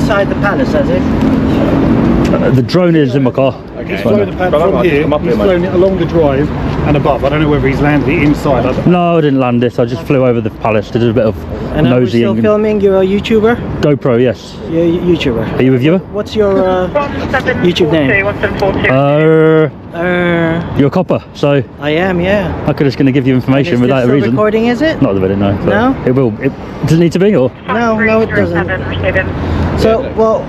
inside the palace, has it? The drone is in my car. Okay. He's flown the pad from here, he's flown it along the drive and above. I don't know whether he's landed it inside. No, I didn't land this. I just flew over the palace to do a bit of And are we still nosying. filming? You're a YouTuber? GoPro, yes. You're a YouTuber. Are you a viewer? What's your YouTube name? You're a copper, so I am, yeah. I could just going to give you information Is without this a reason. recording, is it? Not the video, no. No? It will. Does it need to be, or? No, it doesn't. So, well,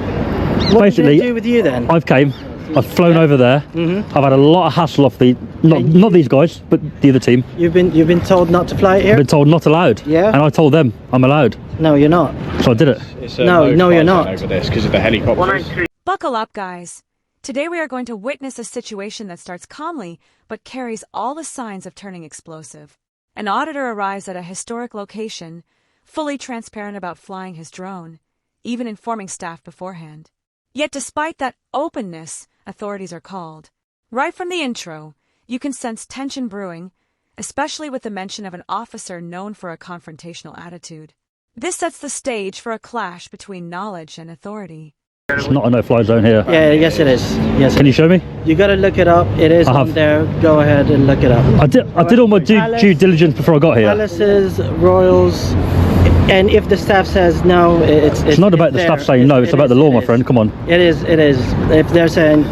what Basically, did it do with you then? I've flown over there. I've had a lot of hassle off the not these guys, but the other team. You've been told not to fly it here? I've been told not allowed. Yeah. And I told them I'm allowed. No, you're not. So I did it. No, you're not. Over this because of the helicopters. Buckle up, guys. Today we are going to witness a situation that starts calmly, but carries all the signs of turning explosive. An auditor arrives at a historic location, fully transparent about flying his drone, even informing staff beforehand. Yet despite that openness, authorities are called. Right from the intro, you can sense tension brewing, especially with the mention of an officer known for a confrontational attitude. This sets the stage for a clash between knowledge and authority. It's not a no-fly zone here. Yeah, yes it is. Yes. Can you show me? You got to look it up. It is on there. Go ahead and look it up. I did all my due diligence before I got here. Palaces, royals, and if the staff says no, it's not about the staff saying no. It's about the law, my friend. Come on. It is. It is. If they're saying.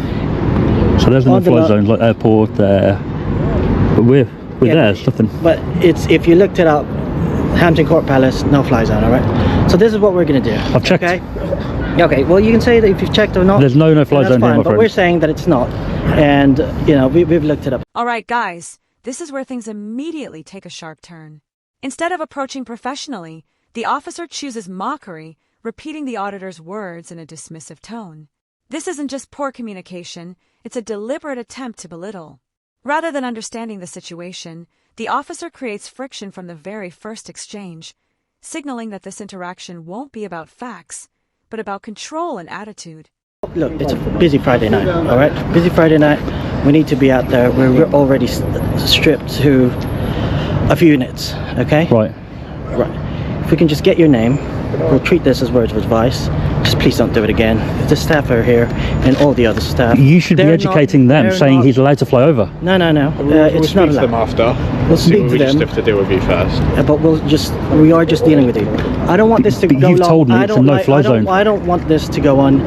So there's the no-fly zones like airport there. But we're there. It's nothing. But it's if you looked it up, Hampton Court Palace, no-fly zone. All right. So this is what we're gonna do. I've checked. Okay. Okay, well you can say that if you've checked or not. There's no-fly zone here, my but friend. we're saying that it's not, and you know we've looked it up. All right, guys, this is where things immediately take a sharp turn. Instead of approaching professionally, the officer chooses mockery, repeating the auditor's words in a dismissive tone. This isn't just poor communication, it's a deliberate attempt to belittle. Rather than understanding the situation, the officer creates friction from the very first exchange, signaling that this interaction won't be about facts, but about control and attitude. Look, it's a busy Friday night, all right? Busy Friday night. We need to be out there. We're already stripped to a few units, okay? Right. Right. If we can just get your name, we'll treat this as words of advice. Just please don't do it again. The staff are here and all the other staff. You should be educating them, saying he's allowed to fly over. No. It's not allowed. We'll speak to them after. We'll speak to We just them. have to deal with you first. But we are just dealing with you. I don't want this to But go you've long. told me it's a no-fly zone. I don't want this to go on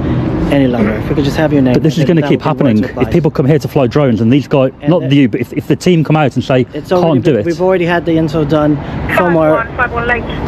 any longer. If we could just have your name. But this is going to keep happening. If people come here to fly drones and these guys, not you, but if the team come out and say, can't do it. We've already had the info done from our...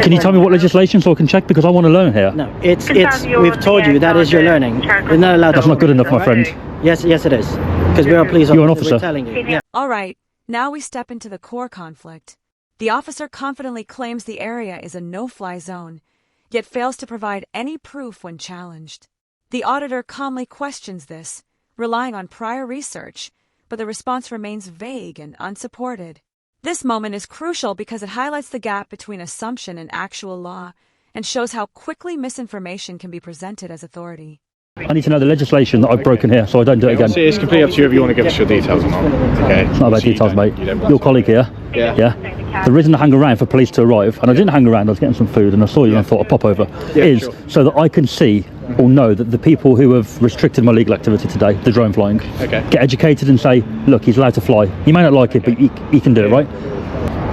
Can you tell me what legislation so I can check? Because I want to learn here. No, we've told you that is your learning. You're not allowed to... That's not good enough, my friend. Yes it is. Because we're a police officer. You're an officer. We're telling you. Yeah. All right, now we step into the core conflict. The officer confidently claims the area is a no-fly zone, yet fails to provide any proof when challenged. The auditor calmly questions this, relying on prior research, but the response remains vague and unsupported. This moment is crucial because it highlights the gap between assumption and actual law, and shows how quickly misinformation can be presented as authority. I need to know the legislation that I've broken here so I don't do it again. See, it's completely up to you if you want to give us your details or not. Okay. It's not about details, mate. Your colleague here. Yeah. The reason I hang around for police to arrive, and I didn't hang around, I was getting some food and I saw you and I thought I'd pop over, is so that I can see or know that the people who have restricted my legal activity today, the drone flying, get educated and say, look, he's allowed to fly. He may not like it, but he can do it, right?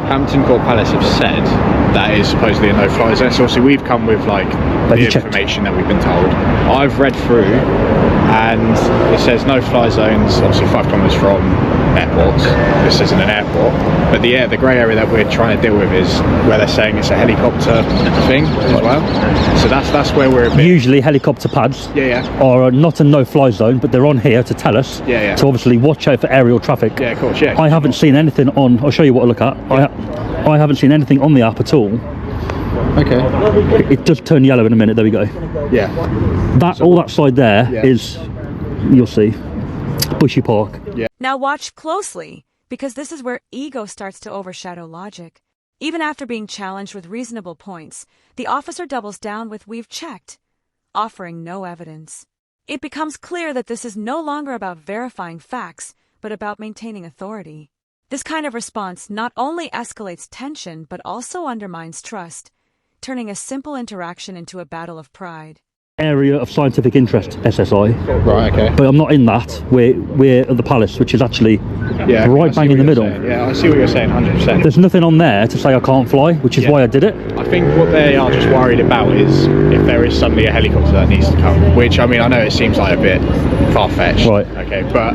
Hampton Court Palace have said that is supposedly a no-fly zone. So obviously we've come with like the information that we've been told. I've read through and it says no-fly zones, obviously 5 kilometres from airports. This isn't an airport, but the grey area that we're trying to deal with is where they're saying it's a helicopter thing as well. So that's where we're a bit... Usually helicopter pads are not a no-fly zone, but they're on here to tell us to obviously watch out for aerial traffic. Yeah, of course, yeah. I haven't seen anything on... I'll show you what I look at. I haven't seen anything on the app at all. Okay. It does turn yellow in a minute. There we go. Yeah. All that side there is, you'll see, Bushy Park. Yeah. Now watch closely, because this is where ego starts to overshadow logic. Even after being challenged with reasonable points, the officer doubles down with "we've checked," offering no evidence. It becomes clear that this is no longer about verifying facts, but about maintaining authority. This kind of response not only escalates tension, but also undermines trust, turning a simple interaction into a battle of pride. area of scientific interest, SSI. Right, okay. But I'm not in that. We're at the Palace, which is actually right bang in the middle. Yeah, I see what you're saying, 100%. There's nothing on there to say I can't fly, which is why I did it. I think what they are just worried about is if there is suddenly a helicopter that needs to come, which, I mean, I know it seems like a bit far-fetched. Right. Okay, but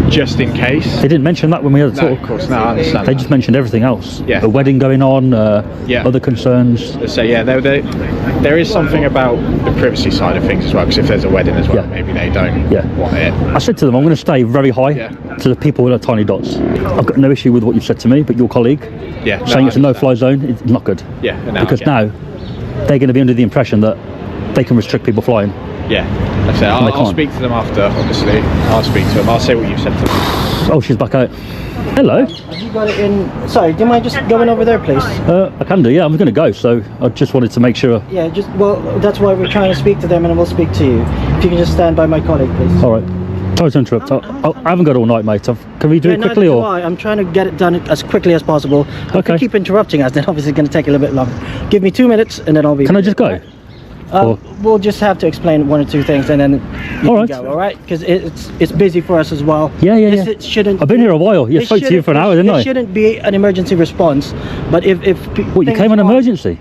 just in case. They didn't mention that when we had a talk. No, of course, no, I understand. They just mentioned everything else. Yeah. A wedding going on, other concerns. So yeah, there is something about the privacy side of things as well, because if there's a wedding as well, maybe they don't want it. I said to them, I'm going to stay very high to the people with the tiny dots. I've got no issue with what you've said to me, but your colleague saying it's a no-fly zone, it's not good. Yeah, because now they're going to be under the impression that they can restrict people flying. Yeah, that's it. I'll speak to them after, obviously. I'll speak to them. I'll say what you've said to them. Oh, she's back out. Hello. Have you got it in? Sorry, do you mind just going over there, please? I can do, yeah. I'm going to go, so I just wanted to make sure. Yeah, well, that's why we're trying to speak to them, and we'll speak to you. If you can just stand by my colleague, please. All right. Sorry to interrupt. I haven't got all night, mate. Can we do it quickly, or? I'm trying to get it done as quickly as possible. If you keep interrupting us, then obviously it's going to take a little bit longer. Give me 2 minutes, and then I'll be. Can I just go? We'll just have to explain one or two things, and then you can go. All right, because it's busy for us as well. Yeah. It shouldn't. I've been here a while. You spoke to you for an hour, didn't I? It shouldn't be an emergency response, but if what, you came on emergency?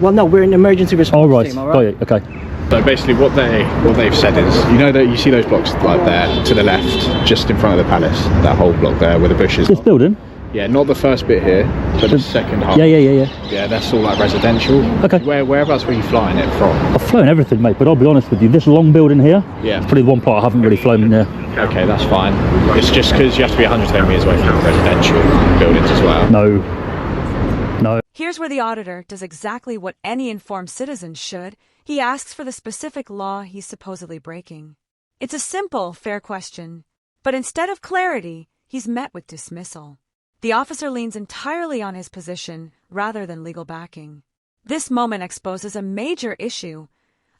Well, no, we're an emergency response. Oh, right. Team, all right. Got it. Okay. So basically, what they've said is, you know that you see those blocks like there to the left, just in front of the Palace, that whole block there where the bushes. This building. Yeah, not the first bit here, but the second half. Yeah. Yeah, that's all like residential. Okay. Whereabouts were you flying it from? I've flown everything, mate, but I'll be honest with you, this long building here, it's probably the one part I haven't really flown in there. Okay, that's fine. It's just because you have to be 110 metres away from residential buildings as well. No. Here's where the auditor does exactly what any informed citizen should. He asks for the specific law he's supposedly breaking. It's a simple, fair question, but instead of clarity, he's met with dismissal. The officer leans entirely on his position rather than legal backing. This moment exposes a major issue: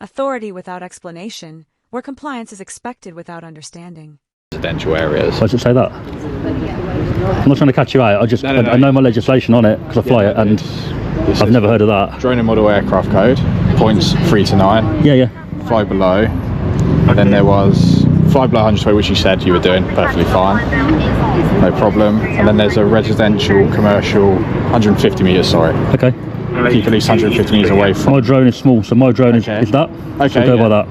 authority without explanation, where compliance is expected without understanding. Residential areas. Why does it say that? I'm not trying to catch you out. I know my legislation on it because I fly it, and I've never heard of that. Drone and model aircraft code, points 3 to 9. Yeah. Fly below. And then there was fly below 100, which you said you were doing perfectly fine. No problem. And then there's a residential, commercial, 150 metres, sorry. Okay. Keep at least 150 metres away from. My drone is small, so my drone is that. Okay. So go by that.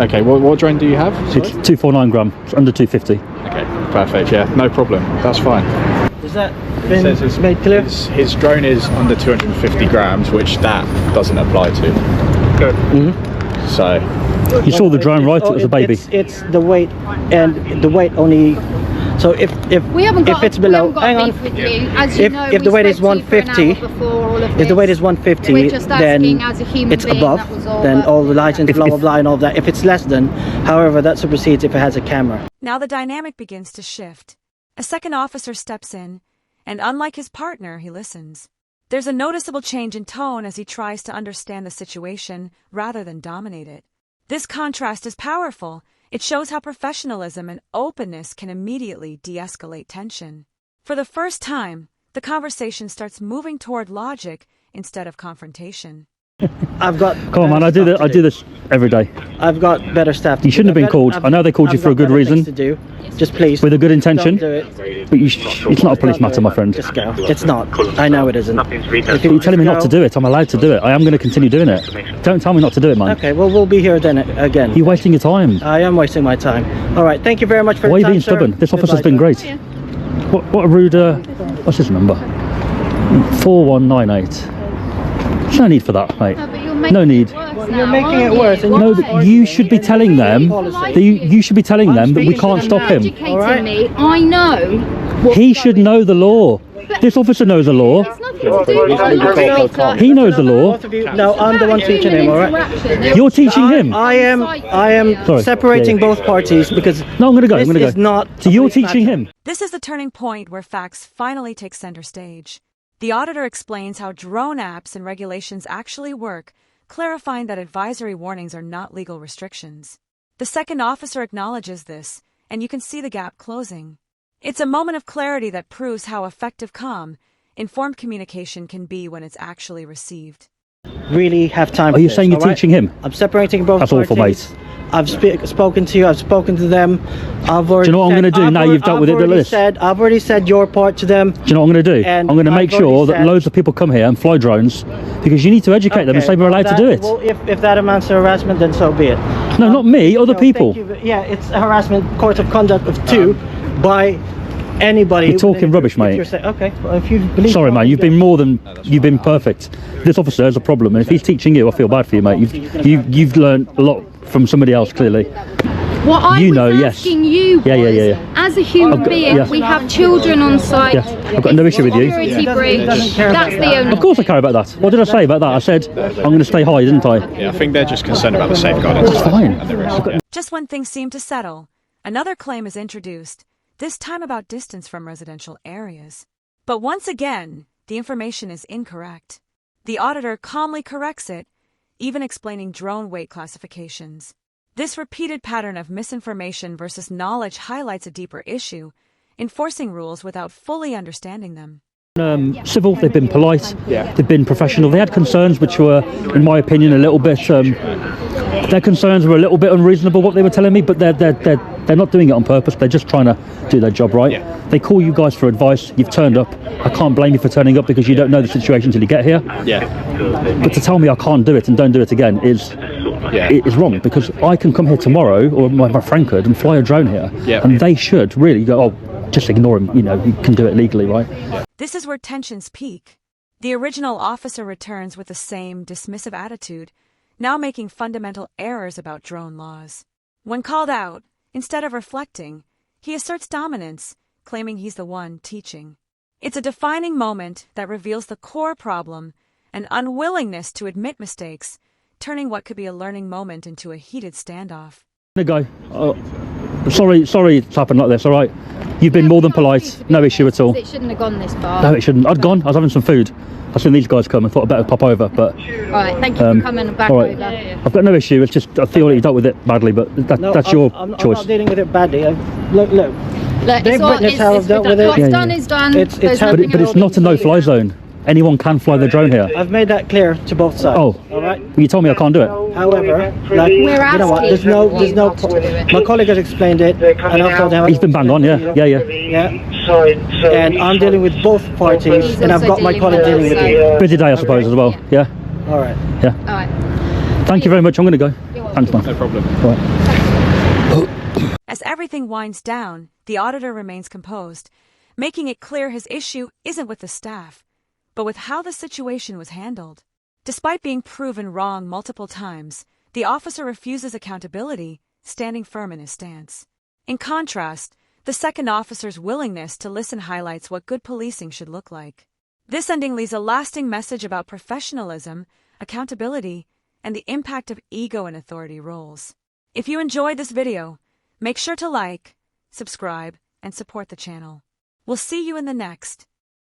Okay, what drone do you have? Sorry? It's 249 gram. It's under 250. Okay, perfect. Yeah, no problem. That's fine. Is that been made clear? His drone is under 250 grams, which that doesn't apply to. Good. So. You saw the drone, right? It was a baby. It's the weight, and the weight only. So if it's below, hang on. If the weight is 150, if the weight is 150, then it's above. Then all the license, blah blah blah, and all that. If it's less than, however, that supersedes if it has a camera. Now the dynamic begins to shift. A second officer steps in, and unlike his partner, he listens. There's a noticeable change in tone as he tries to understand the situation rather than dominate it. This contrast is powerful. It shows how professionalism and openness can immediately de-escalate tension. For the first time, the conversation starts moving toward logic instead of confrontation. I've got. Come on, man! I do this every day. I've got better stuff. You shouldn't have been called. I know they called you for a good reason. To do. Just please. With a good intention. Don't do it. But it's not a police matter, my friend. Just go. It's not. I know it isn't. If you're telling me not to do it, I'm allowed to do it. I am going to continue doing it. Don't tell me not to do it, man. Okay. Well, we'll be here then again. You're wasting your time. I am wasting my time. All right. Thank you very much for. Why your are you time, being stubborn? sir. This officer's been great. Yeah. What a rude. What's his number? 4198. There's no need for that, mate. No need. You're making it worse. And No, but you should be telling them. You should be telling them that we can't stop him. Educating me, I know. He should know the law. This officer knows the law. It's nothing to do with He knows the law. Both of you. No, I'm the one teaching him. All right. You're teaching him. I am Sorry. separating Yeah, yeah. both parties because No, I'm going to go. I'm this going to go. is not. So a you're police teaching matter. him. This is the turning point where facts finally take center stage. The auditor explains how drone apps and regulations actually work, clarifying that advisory warnings are not legal restrictions. The second officer acknowledges this, and you can see the gap closing. It's a moment of clarity that proves how effective calm, informed communication can be when it's actually received. really have time. Are you saying you're teaching him? I'm separating both. That's awful, mate. I've spoken to you. I've spoken to them. I've already. Do you know what I'm going to do now you've dealt with it? I've already said your part to them. Do you know what I'm going to do? I'm going to make sure that loads of people come here and fly drones, because you need to educate them and say we're allowed to do it. Well, if that amounts to harassment, then so be it. No, not me. Other people. Yeah, it's a harassment court of conduct of 2 by anybody. You're talking rubbish, mate. Okay, well, if you believe. Sorry, mate. You've been perfect. This officer has a problem, and if he's teaching you, I feel bad for you, mate. You've learned a lot from somebody else, clearly. What I was asking you was, as a human being, we have children on site. Yeah, I've got no issue with you. Security breach. That's the only. Of course I care about that. What did I say about that? I said I'm going to stay high, didn't I? Yeah, I think they're just concerned about the safeguarding. That's fine. Just when things seem to settle, another claim is introduced, this time about distance from residential areas. But once again, the information is incorrect. The auditor calmly corrects it, even explaining drone weight classifications. This repeated pattern of misinformation versus knowledge highlights a deeper issue, enforcing rules without fully understanding them. Civil, they've been polite, they've been professional. They had concerns which were, in my opinion, a little bit, their concerns were a little bit unreasonable, what they were telling me, but they're not doing it on purpose. They're just trying to do their job right. They call you guys for advice, you've turned up. I can't blame you for turning up because you don't know the situation until you get here. But to tell me I can't do it and don't do it again is wrong, because I can come here tomorrow, or my friend could, and fly a drone here, and they should really go, oh, just ignore him, you know, you can do it legally, right? This is where tensions peak. The original officer returns with the same dismissive attitude, now making fundamental errors about drone laws. When called out, instead of reflecting, he asserts dominance, claiming he's the one teaching. It's a defining moment that reveals the core problem, an unwillingness to admit mistakes, turning what could be a learning moment into a heated standoff. The guy, sorry it's happened like this, all right? You've been more than polite, no issue at all. It shouldn't have gone this far. No, it shouldn't. I'd gone, I was having some food. I've seen these guys come and thought I'd better pop over, but... Alright, thank you for coming back over. I've got no issue, it's just, I feel like you dealt with it badly, but that's your choice. I'm not dealing with it badly. Look, they've witnessed how I've dealt with it. What's done is done. But it's not a no-fly zone. Anyone can fly the drone here. I've made that clear to both sides. Oh, all right. You told me I can't do it. However, like, you know what? There's no. My colleague has explained it, and I've told him. He's been banged on, yeah. And I'm dealing with both parties, and I've got my colleague dealing with you. Busy day, I suppose, as well. Yeah. All right. Yeah. All right. Thank you very much. I'm going to go. Thanks, man. No problem. All right. As everything winds down, the auditor remains composed, making it clear his issue isn't with the staff, but with how the situation was handled. Despite being proven wrong multiple times, the officer refuses accountability, standing firm in his stance. In contrast, the second officer's willingness to listen highlights what good policing should look like. This ending leaves a lasting message about professionalism, accountability, and the impact of ego and authority roles. If you enjoyed this video, make sure to like, subscribe, and support the channel. We'll see you in the next.